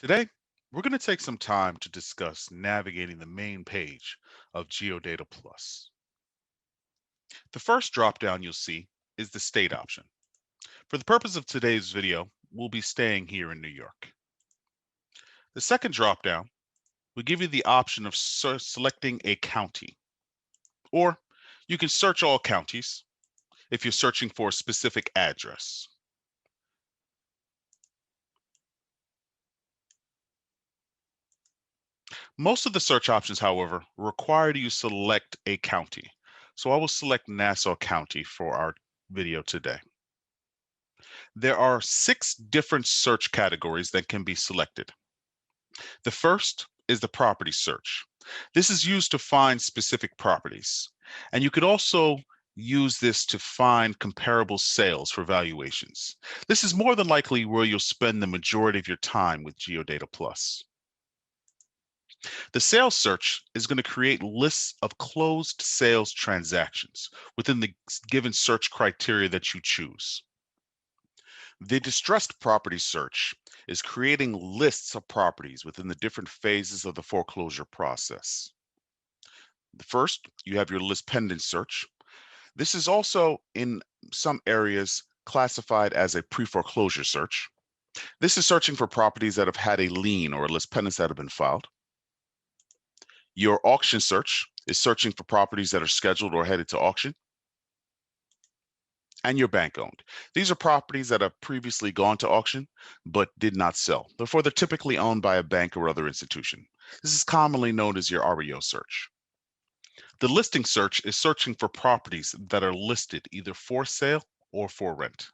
Today, we're going to take some time to discuss navigating the main page of GeoData Plus. The first dropdown you'll see is the state option. For the purpose of today's video, we'll be staying here in New York. The second dropdown will give you the option of selecting a county, or you can search all counties if you're searching for a specific address. Most of the search options, however, require you select a county. So I will select Nassau County for our video today. There are 6 different search categories that can be selected. The first is the property search. This is used to find specific properties. And you could also use this to find comparable sales for valuations. This is more than likely where you'll spend the majority of your time with GeoData Plus. The sales search is going to create lists of closed sales transactions within the given search criteria that you choose. The distressed property search is creating lists of properties within the different phases of the foreclosure process. The first, you have your list pending search. This is also in some areas classified as a pre-foreclosure search. This is searching for properties that have had a lien or a list pendants that have been filed. Your auction search is searching for properties that are scheduled or headed to auction. And your bank owned. These are properties that have previously gone to auction but did not sell. Therefore, they're typically owned by a bank or other institution. This is commonly known as your REO search. The listing search is searching for properties that are listed either for sale or for rent.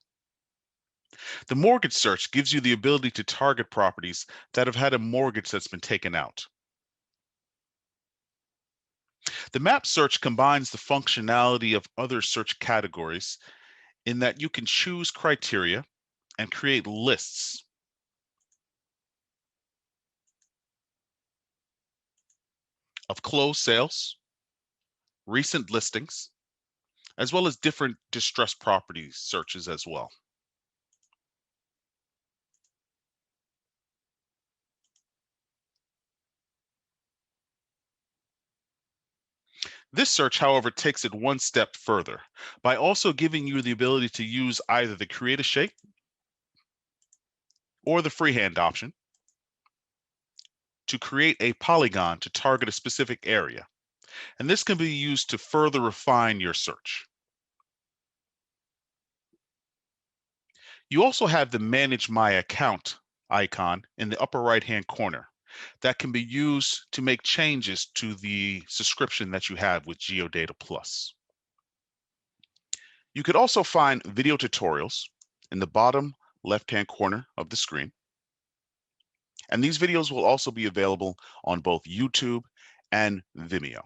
The mortgage search gives you the ability to target properties that have had a mortgage that's been taken out. The map search combines the functionality of other search categories in that you can choose criteria and create lists. Of closed sales, recent listings, as well as different distressed property searches as well. This search, however, takes it one step further by also giving you the ability to use either the create a shape or the freehand option to create a polygon to target a specific area. And this can be used to further refine your search. You also have the Manage My Account icon in the upper right-hand corner that can be used to make changes to the subscription that you have with GeoData Plus. You could also find video tutorials in the bottom left-hand corner of the screen. And these videos will also be available on both YouTube and Vimeo.